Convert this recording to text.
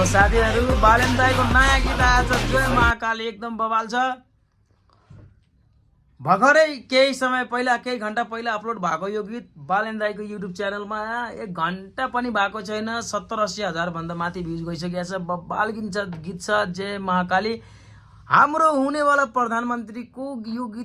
साथीहरु बालेन दाइको नयाँ गीत आएछ जय महाकाली एकदम बवाल छ। भर्खरै केही समय पहिला केही घण्टा पहिला अपलोड भएको यो गीत बालेन दाइको युट्युब च्यानलमा 1 घण्टा पनि भएको छैन 70-80 हजार भन्दा माथि भ्युज गइसकेको छ। बवाल गीत छ जय महाकाली। हाम्रो हुनेवाला प्रधानमन्त्रीको यो गीत